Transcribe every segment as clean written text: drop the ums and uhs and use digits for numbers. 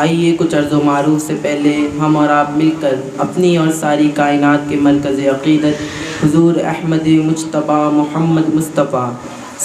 آئیے کچھ عرض و معروف سے پہلے ہم اور آپ مل کر اپنی اور ساری کائنات کے مرکز عقیدت حضور احمد مجتبیٰ محمد مصطفیٰ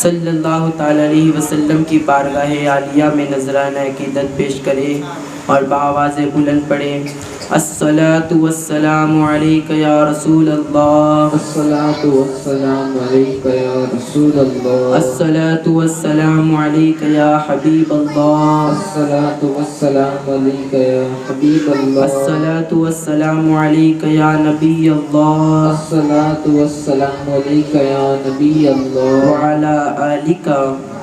صلی اللہ تعالیٰ علیہ وسلم کی بارگاہ عالیہ میں نذرانہ عقیدت پیش کریں اور بآواز بلند پڑھیں: الصلاۃ والسلام علیک یا رسول اللہ، الصلاۃ والسلام علیک یا رسول اللہ، الصلاۃ والسلام علیک یا حبیب اللہ، الصلاۃ والسلام علیک یا حبیب اللہ، الصلاۃ والسلام علیک یا نبی اللہ، الصلاۃ والسلام علیک یا نبی اللہ، وعلی آلک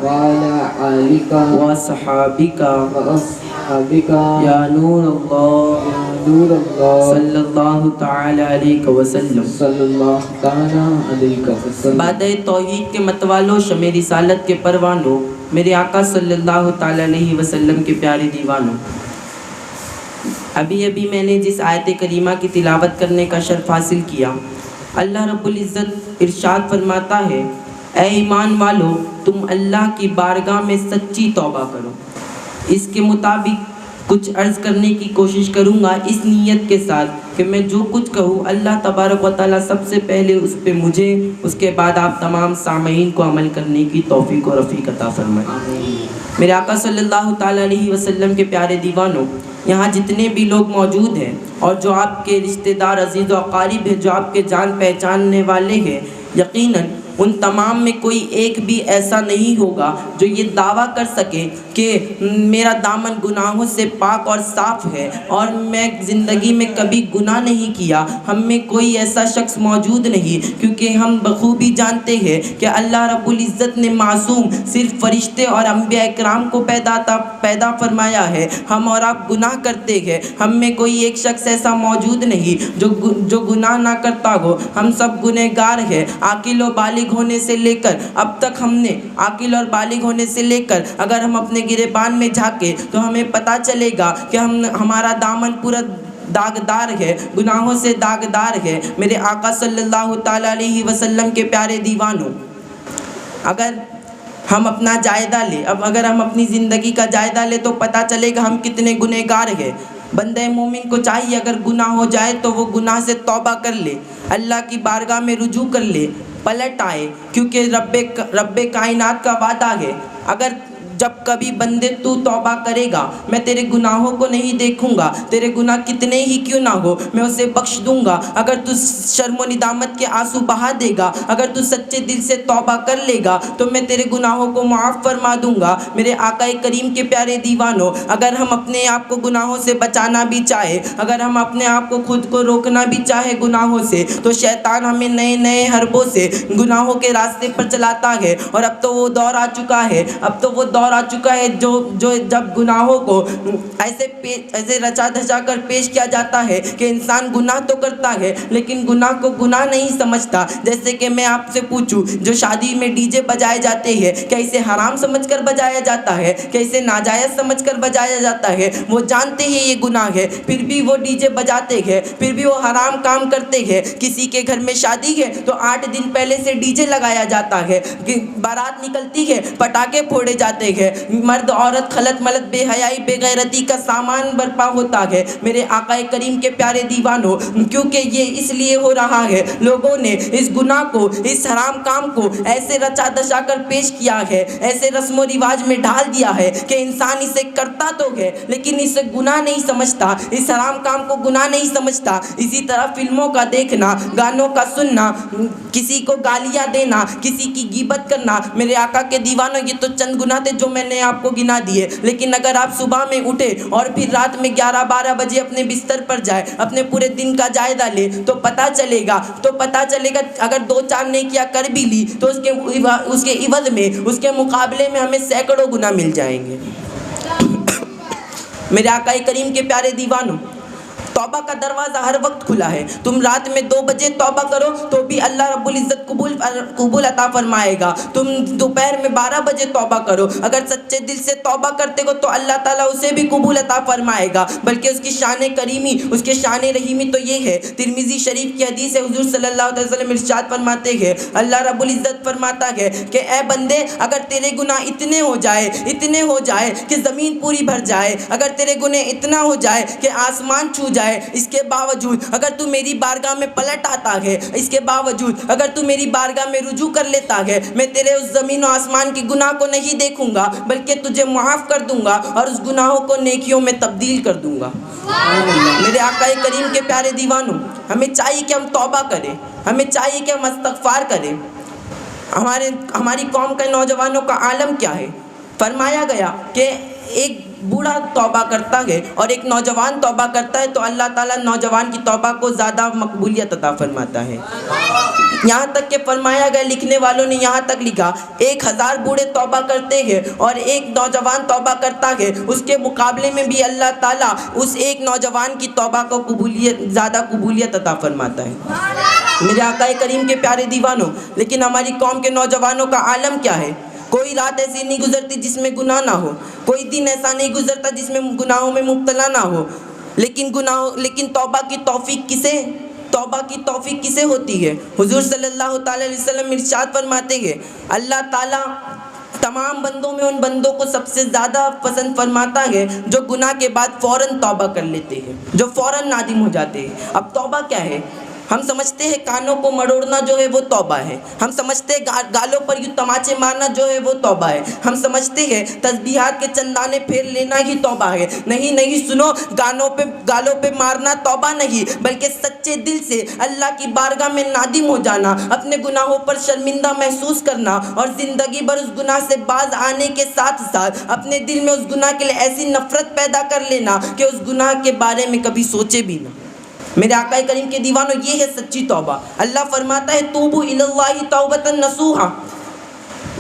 وعلی آلک وصحابک واصحابک یا نور اللہ یا نور اللہ صلی اللہ تعالی علیہ وسلم۔ صلی اللہ تعالی علیہ وسلم۔ بادۂ توحید کے متوالو، شمع رسالت کے پروانوں، میرے آقا صلی اللہ تعالی علیہ وسلم کے پیارے دیوانوں، ابھی میں نے جس آیت کریمہ کی تلاوت کرنے کا شرف حاصل کیا، اللہ رب العزت ارشاد فرماتا ہے: اے ایمان والو، تم اللہ کی بارگاہ میں سچی توبہ کرو۔ اس کے مطابق کچھ عرض کرنے کی کوشش کروں گا، اس نیت کے ساتھ کہ میں جو کچھ کہوں اللہ تبارک و تعالیٰ سب سے پہلے اس پہ مجھے، اس کے بعد آپ تمام سامعین کو عمل کرنے کی توفیق و رفیق عطا فرمائے۔ میرے آقا صلی اللہ تعالیٰ علیہ وسلم کے پیارے دیوانوں، یہاں جتنے بھی لوگ موجود ہیں اور جو آپ کے رشتہ دار، عزیز و اقارب ہیں، جو آپ کے جان پہچاننے والے ہیں، یقیناً ان تمام میں کوئی ایک بھی ایسا نہیں ہوگا جو یہ دعویٰ کر سکے کہ میرا دامن گناہوں سے پاک اور صاف ہے اور میں زندگی میں کبھی گناہ نہیں کیا۔ ہم میں کوئی ایسا شخص موجود نہیں، کیونکہ ہم بخوبی جانتے ہیں کہ اللہ رب العزت نے معصوم صرف فرشتے اور انبیاء اکرام کو پیدا فرمایا ہے۔ ہم اور آپ گناہ کرتے ہیں، ہم میں کوئی ایک شخص ایسا موجود نہیں جو گناہ نہ کرتا ہو۔ ہم سب گنہگار ہیں۔ عاقل و بالغ ہونے سے لے کر اب تک ہم نے عاقل اور بالغ ہونے سے لے کر اگر ہم اپنے گریبان میں جھانکے تو ہمیں پتہ چلے گا کہ ہمارا دامن پورا داغدار ہے، گناہوں سے داغدار ہے۔ میرے آقا صلی اللہ تعالیٰ علیہ وسلم کے پیارے دیوانوں، اگر ہم اپنا جائزہ لیں، اگر ہم اپنی زندگی کا جائزہ لیں تو پتہ چلے گا ہم کتنے گنہگار ہیں۔ بندہ مومن کو چاہیے اگر گناہ ہو جائے تو وہ گناہ سے توبہ کر لے، اللہ کی بارگاہ میں رجوع کر لے، پلٹ آئے، کیونکہ رب کائنات کا وعدہ ہے، اگر جب کبھی بندے تو توبہ کرے گا میں تیرے گناہوں کو نہیں دیکھوں گا، تیرے گناہ کتنے ہی کیوں نہ ہو میں اسے بخش دوں گا۔ اگر تو شرم و ندامت کے آنسو بہا دے گا، اگر تو سچے دل سے توبہ کر لے گا تو میں تیرے گناہوں کو معاف فرما دوں گا۔ میرے آقا کریم کے پیارے دیوانوں، اگر ہم اپنے آپ کو گناہوں سے بچانا بھی چاہے، اگر ہم اپنے آپ کو خود کو روکنا بھی چاہے گناہوں سے، تو شیطان ہمیں نئے نئے حربوں سے گناہوں کے راستے پر چلاتا ہے، اور اب تو وہ دور آ چکا ہے، جو جب گناہوں کو ایسے رچا دھچا کر پیش کیا جاتا ہے کہ انسان گناہ تو کرتا ہے لیکن گناہ کو گناہ نہیں سمجھتا۔ جیسے کہ میں آپ سے پوچھوں، جو شادی میں ڈی جے بجائے جاتے ہیں کیا اسے حرام سمجھ کر بجایا جاتا ہے؟ کیا اسے ناجائز سمجھ کر بجایا جاتا ہے؟ وہ جانتے ہیں یہ گناہ ہے، پھر بھی وہ ڈی جے بجاتے ہیں، پھر بھی وہ حرام کام کرتے ہیں۔ کسی کے گھر میں شادی ہے تو 8 دن پہلے سے ڈی جے لگایا جاتا ہے، بارات نکلتی ہے، پٹاخے پھوڑے جاتے ہیں، مرد عورت خلط ملط بے حیائی بے غیرتی کا سامان برپا ہوتا ہے۔ میرے آقا کریم کے پیارے دیوانوں، کیونکہ یہ اس لیے ہو رہا ہے، لوگوں نے اس گناہ کو، اس حرام کام کو ایسے رچا دچا کر پیش کیا ہے، ایسے رسم و رواج میں ڈال دیا ہے کہ انسان اسے کرتا تو ہے لیکن اسے گناہ نہیں سمجھتا، اس حرام کام کو گناہ نہیں سمجھتا۔ اسی طرح فلموں کا دیکھنا، گانوں کا سننا، کسی کو گالیاں دینا، کسی کی غیبت کرنا، میرے آقا کے دیوانوں یہ تو چند گناہ تھے جو میں نے آپ کو گنا دیے، لیکن اگر آپ صبح میں اٹھے اور پھر رات میں 11-12 بجے اپنے بستر پر جائے، اپنے پورے دن کا جائزہ لے تو پتہ چلے گا اگر 2-4 نیکیاں کر بھی لی تو اس کے عوض میں، اس کے مقابلے میں ہمیں سینکڑوں گنا مل جائیں گے۔ میرے آقا کریم کے پیارے دیوانوں، توبہ کا دروازہ ہر وقت کھلا ہے. تم رات میں 2 بجے توبہ کرو تو بھی اللہ رب العزت قبول عطا فرمائے گا. تم دوپہر میں 12 بجے توبہ کرو, اگر سچے دل سے توبہ کرتے ہو تو اللہ تعالیٰ اسے بھی قبول عطا فرمائے گا. بلکہ اس کی شان کریمی, اس کے شان رحیمی تو یہ ہے. ترمذی شریف کی حدیث ہے, حضور صلی اللہ علیہ وسلم ارشاد فرماتے ہیں, اللہ رب العزت فرماتا ہے کہ اے بندے, اگر تیرے گناہ اتنے ہو جائے کہ زمین پوری بھر جائے, اگر تیرے گناہ اتنا ہو جائے کہ آسمان چھو جائے, اس کے باوجود اگر تو میری بارگاہ میں پلٹ آتا ہے, اس کے باوجود اگر تو میری بارگاہ میں رجوع کر لیتا ہے, میں تیرے اس زمین و آسمان کی گناہ کو نہیں دیکھوں گا بلکہ تجھے معاف کر دوں گا اور اس گناہوں کو نیکیوں میں تبدیل کر دوں گا. میرے آقا کریم کے پیارے دیوانوں, ہمیں چاہیے کہ ہم توبہ کریں, ہمیں چاہیے کہ ہم استغفار کریں. ہماری قوم کے نوجوانوں کا عالم کیا ہے؟ فرمایا گیا کہ ایک بوڑھا توبہ کرتا ہے اور ایک نوجوان توبہ کرتا ہے تو اللہ تعالیٰ نوجوان کی توبہ کو زیادہ مقبولیت عطا فرماتا ہے. یہاں تک کہ فرمایا گیا, لکھنے والوں نے یہاں تک لکھا, 1000 بوڑھے توبہ کرتے ہیں اور ایک نوجوان توبہ کرتا ہے, اس کے مقابلے میں بھی اللہ تعالیٰ اس ایک نوجوان کی توبہ کو زیادہ قبولیت عطا فرماتا ہے. میرے آقا کریم کے پیارے دیوانوں, لیکن ہماری قوم کے نوجوانوں کا عالم کیا ہے؟ کوئی رات ایسی نہیں گزرتی جس میں گناہ نہ ہو, کوئی دن ایسا نہیں گزرتا جس میں گناہوں میں مبتلا نہ ہو. لیکن توبہ کی توفیق کسے ہوتی ہے؟ حضور صلی اللہ تعالیٰ علیہ وسلم ارشاد فرماتے ہیں, اللہ تعالیٰ تمام بندوں میں ان بندوں کو سب سے زیادہ پسند فرماتا ہے جو گناہ کے بعد فوراً توبہ کر لیتے ہیں, جو فوراً نادم ہو جاتے ہیں. اب توبہ کیا ہے؟ ہم سمجھتے ہیں کانوں کو مڑوڑنا جو ہے وہ توبہ ہے, ہم سمجھتے ہیں گالوں پر یوں تماچے مارنا جو ہے وہ توبہ ہے, ہم سمجھتے ہیں تسبیحات کے چندانے پھیر لینا ہی توبہ ہے. نہیں سنو, گالوں پہ مارنا توبہ نہیں, بلکہ سچے دل سے اللہ کی بارگاہ میں نادم ہو جانا, اپنے گناہوں پر شرمندہ محسوس کرنا اور زندگی بھر اس گناہ سے باز آنے کے ساتھ ساتھ اپنے دل میں اس گناہ کے لیے ایسی نفرت پیدا کر لینا کہ اس گناہ کے بارے میں کبھی سوچے بھی نہ. میرے آقا کریم کے دیوانوں, یہ ہے سچی توبہ. اللہ فرماتا ہے توبوا الی اللہ توبۃ نصوحا,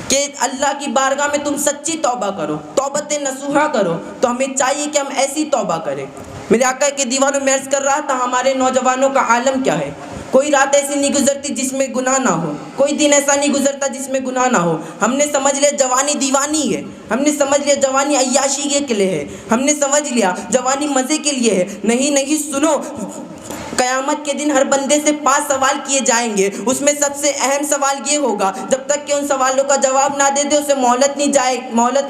کہ اللہ کی بارگاہ میں تم سچی توبہ کرو, توبۃ نصوحا کرو. تو ہمیں چاہیے کہ ہم ایسی توبہ کریں. میرے آقا کے دیوانوں, میں عرض کر رہا تھا ہمارے نوجوانوں کا عالم کیا ہے. کوئی رات ایسی نہیں گزرتی جس میں گناہ نہ ہو, کوئی دن ایسا نہیں گزرتا جس میں گناہ نہ ہو. ہم نے سمجھ لیا جوانی دیوانی ہے, ہم نے سمجھ لیا جوانی عیاشی کے لیے ہے, ہم نے سمجھ لیا جوانی مزے کے لیے ہے. نہیں سنو, قیامت کے دن ہر بندے سے 5 سوال کیے جائیں گے. اس میں سب سے اہم سوال یہ ہوگا, جب تک کہ ان سوالوں کا جواب نہ دے دے اسے مہلت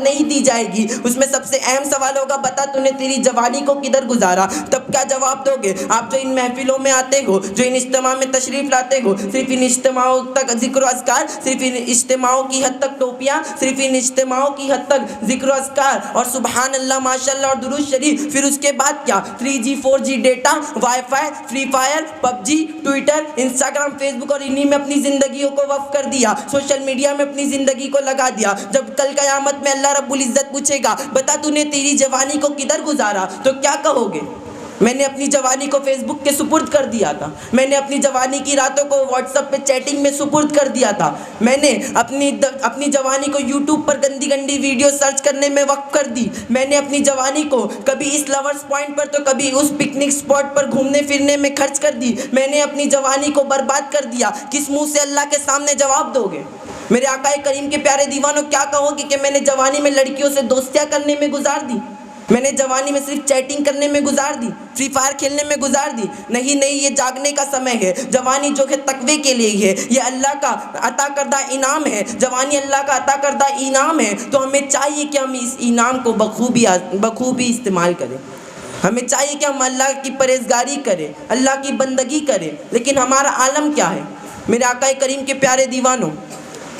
نہیں دی جائے گی. اس میں سب سے اہم سوال ہوگا, بتا تو نے تیری جوانی کو کدھر گزارا. تب کیا جواب دو گے؟ آپ جو ان محفلوں میں آتے ہو, جو ان اجتماع میں تشریف لاتے ہو, صرف ان اجتماعوں تک ذکر و اذکار, صرف ان اجتماعوں کی حد تک ٹوپیاں, صرف ان اجتماعوں کی حد تک ذکر و اذکار اور سبحان اللہ ماشاء اللہ اور درود شریف. پھر اس کے بعد کیا؟ 3G 4G data, wifi, Free Fire, PUBG, Twitter, Instagram, Facebook اور انہی میں اپنی زندگیوں کو وقف کر دیا, سوشل میڈیا میں اپنی زندگی کو لگا دیا. جب کل قیامت میں اللہ رب العزت پوچھے گا, بتا تو نے تیری جوانی کو کدھر گزارا, تو کیا کہو گے؟ میں نے اپنی جوانی کو فیس بک کے سپرد کر دیا تھا, میں نے اپنی جوانی کی راتوں کو واٹس ایپ پہ چیٹنگ میں سپرد کر دیا تھا, میں نے اپنی جوانی کو یوٹیوب پر گندی ویڈیو سرچ کرنے میں وقف کر دی, میں نے اپنی جوانی کو کبھی اس لورس پوائنٹ پر تو کبھی اس پکنک اسپاٹ پر گھومنے پھرنے میں خرچ کر دی, میں نے اپنی جوانی کو برباد کر دیا. کس منہ سے اللہ کے سامنے جواب دو گے؟ میرے آقا کریم کے پیارے دیوانوں, کیا کہو گے کہ میں نے جوانی میں لڑکیوں سے دوستیاں کرنے میں گزار دی, میں نے جوانی میں صرف چیٹنگ کرنے میں گزار دی, فری فائر کھیلنے میں گزار دی. نہیں, یہ جاگنے کا سمے ہے. جوانی جو ہے تقوی کے لیے ہے, یہ اللہ کا عطا کردہ انعام ہے. جوانی اللہ کا عطا کردہ انعام ہے, تو ہمیں چاہیے کہ ہم اس انعام کو بخوبی استعمال کریں. ہمیں چاہیے کہ ہم اللہ کی پرہیزگاری کریں, اللہ کی بندگی کریں. لیکن ہمارا عالم کیا ہے؟ میرے آقا کریم کے پیارے دیوانوں,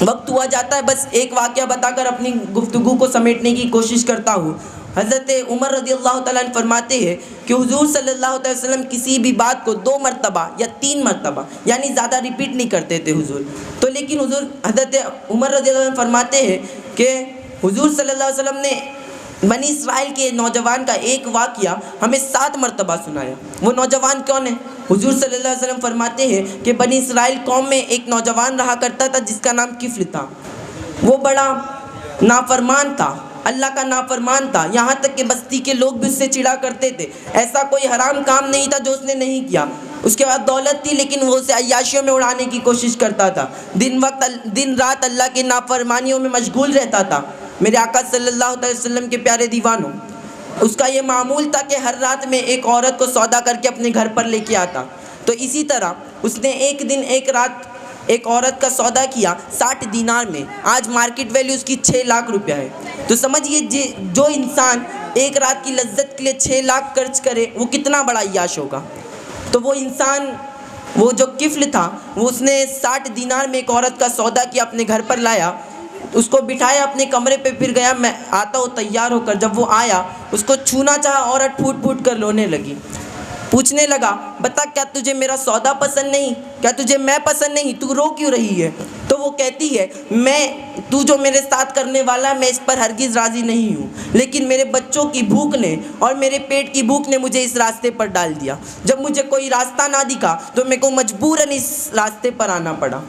وقت ہوا جاتا ہے, بس ایک واقعہ بتا کر اپنی گفتگو کو سمیٹنے کی کوشش کرتا ہوں. حضرت عمر رضی اللہ تعالیٰ عنہ فرماتے ہیں کہ حضور صلی اللہ علیہ وسلم کسی بھی بات کو 2 مرتبہ یا 3 مرتبہ یعنی زیادہ ریپیٹ نہیں کرتے تھے حضور. تو لیکن حضرت عمر رضی اللہ عنہ فرماتے ہیں کہ حضور صلی اللہ علیہ وسلم نے بنی اسرائیل کے نوجوان کا ایک واقعہ ہمیں 7 مرتبہ سنایا. وہ نوجوان کون ہے؟ حضور صلی اللہ علیہ وسلم فرماتے ہیں کہ بنی اسرائیل قوم میں ایک نوجوان رہا کرتا تھا جس کا نام کفل تھا. وہ بڑا نافرمان تھا, اللہ کا نافرمان تھا، یہاں تک کہ بستی کے لوگ بھی اس سے چڑا کرتے تھے. ایسا کوئی حرام کام نہیں تھا جو اس نے نہیں کیا. اس کے بعد دولت تھی لیکن وہ اسے عیاشیوں میں اڑانے کی کوشش کرتا تھا. دن رات اللہ کی نافرمانیوں میں مشغول رہتا تھا. میرے آقا صلی اللہ علیہ وسلم کے پیارے دیوانوں، اس کا یہ معمول تھا کہ ہر رات میں ایک عورت کو سودا کر کے اپنے گھر پر لے کے آتا. تو اسی طرح اس نے ایک دن ایک رات ایک عورت کا سودا کیا 60 دینار میں. آج مارکیٹ ویلیو اس کی 6 لاکھ روپیہ ہے. تو سمجھیے جو انسان ایک رات کی لذت کے لیے 6 لاکھ خرچ کرے وہ کتنا بڑا عیاش ہوگا. تو وہ انسان، وہ جو کفل تھا، وہ اس نے 60 دینار میں ایک عورت کا سودا کیا، اپنے گھر پر لایا، اس کو بٹھایا اپنے کمرے پہ، پھر گیا میں آتا ہوں تیار ہو کر. جب وہ آیا اس کو چھونا چاہا، عورت پھوٹ پھوٹ کر رونے لگی. پوچھنے لگا بتا کیا تجھے میرا سودا پسند نہیں، کیا تجھے میں پسند نہیں، تو رو کیوں رہی ہے؟ تو وہ کہتی ہے تو جو میرے ساتھ کرنے والا میں اس پر ہرگز راضی نہیں ہوں، لیکن میرے بچوں کی بھوک نے اور میرے پیٹ کی بھوک نے مجھے اس راستے پر ڈال دیا. جب مجھے کوئی راستہ نہ دکھا تو میرے کو مجبوراً اس راستے پر آنا پڑا.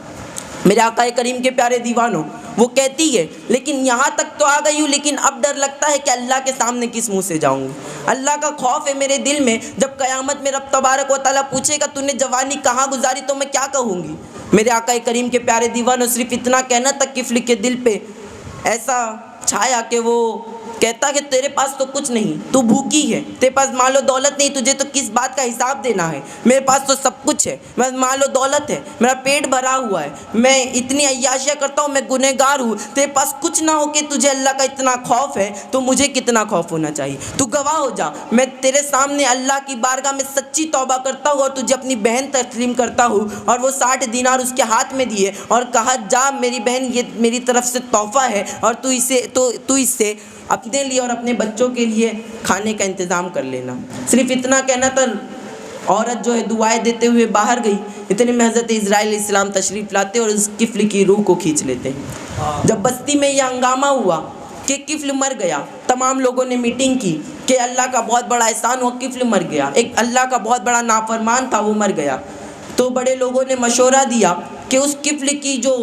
میرے آقا کریم کے پیارے دیوانوں، وہ کہتی ہے لیکن یہاں تک تو آ گئی ہوں، لیکن اب ڈر لگتا ہے کہ اللہ کے سامنے کس منہ سے جاؤں گی. اللہ کا خوف ہے میرے دل میں. جب قیامت میں رب تبارک و تعالیٰ پوچھے گا تو نے جوانی کہاں گزاری تو میں کیا کہوں گی. میرے آقا کریم کے پیارے دیوانوں، صرف اتنا کہنا تک کفل کے دل پہ ایسا چھایا کہ وہ کہتا کہ تیرے پاس تو کچھ نہیں، تو بھوکی ہے، تیرے پاس مال و دولت نہیں، تجھے تو کس بات کا حساب دینا ہے. میرے پاس تو سب کچھ ہے، میرے مال و دولت ہے، میرا پیٹ بھرا ہوا ہے، میں اتنی عیاشیاں کرتا ہوں، میں گنہگار ہوں. تیرے پاس کچھ نہ ہو کہ تجھے اللہ کا اتنا خوف ہے، تو مجھے کتنا خوف ہونا چاہیے. تو گواہ ہو جا، میں تیرے سامنے اللہ کی بارگاہ میں سچی توبہ کرتا ہوں اور تجھے اپنی بہن تسلیم کرتا ہوں. اور وہ 60 دینار اس کے ہاتھ میں دیے اور کہا جا میری بہن، یہ میری طرف سے تحفہ ہے اور تو اس سے اپنے لیے اور اپنے بچوں کے لیے کھانے کا انتظام کر لینا. صرف اتنا کہنا تھا. عورت جو ہے دعائیں دیتے ہوئے باہر گئی. اتنے میں حضرت اسرائیل علیہ السلام تشریف لاتے اور اس کفل کی روح کو کھینچ لیتے. جب بستی میں یہ ہنگامہ ہوا کہ کفل مر گیا، تمام لوگوں نے میٹنگ کی کہ اللہ کا بہت بڑا احسان ہوا، کفل مر گیا. ایک اللہ کا بہت بڑا نافرمان تھا، وہ مر گیا. تو بڑے لوگوں نے مشورہ دیا کہ اس کفل کی جو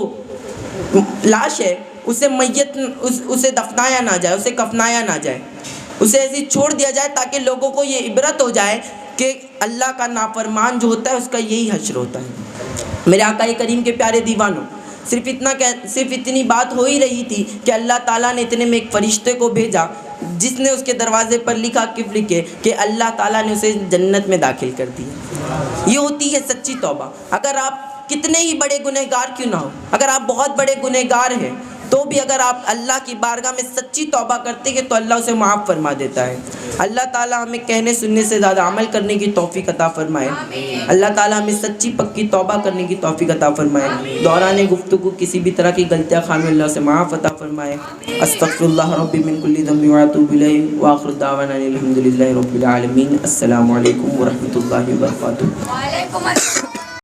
لاش ہے اسے دفنایا نہ جائے، اسے کفنایا نہ جائے، اسے ایسے چھوڑ دیا جائے تاکہ لوگوں کو یہ عبرت ہو جائے کہ اللہ کا نافرمان جو ہوتا ہے اس کا یہی حشر ہوتا ہے. میرے آقا کریم کے پیارے دیوانوں، صرف اتنی بات ہو ہی رہی تھی کہ اللہ تعالیٰ نے اتنے میں ایک فرشتے کو بھیجا جس نے اس کے دروازے پر لکھا کفل کے کہ اللہ تعالیٰ نے اسے جنت میں داخل کر دیا. یہ ہوتی ہے سچی توبہ. اگر آپ کتنے ہی بڑے گنہگار کیوں نہ ہو، اگر آپ بہت بڑے گنہگار ہیں تو بھی اگر آپ اللہ کی بارگاہ میں سچی توبہ کرتے ہیں تو اللہ اسے معاف فرما دیتا ہے. اللہ تعالیٰ ہمیں کہنے سننے سے زیادہ عمل کرنے کی توفیق عطا فرمائے. اللہ تعالیٰ ہمیں سچی پکی توبہ کرنے کی توفیق عطا فرمائے. دوران گفتگو کسی بھی طرح کی غلطیاں خامی اللہ سے معاف عطا فرمائے. استغفر اللہ ربی من کل ذنب واتوب الیہ واخر دعوانا الحمد للہ رب العالمین. السلام علیکم ورحمۃ اللہ وبرکاتہ.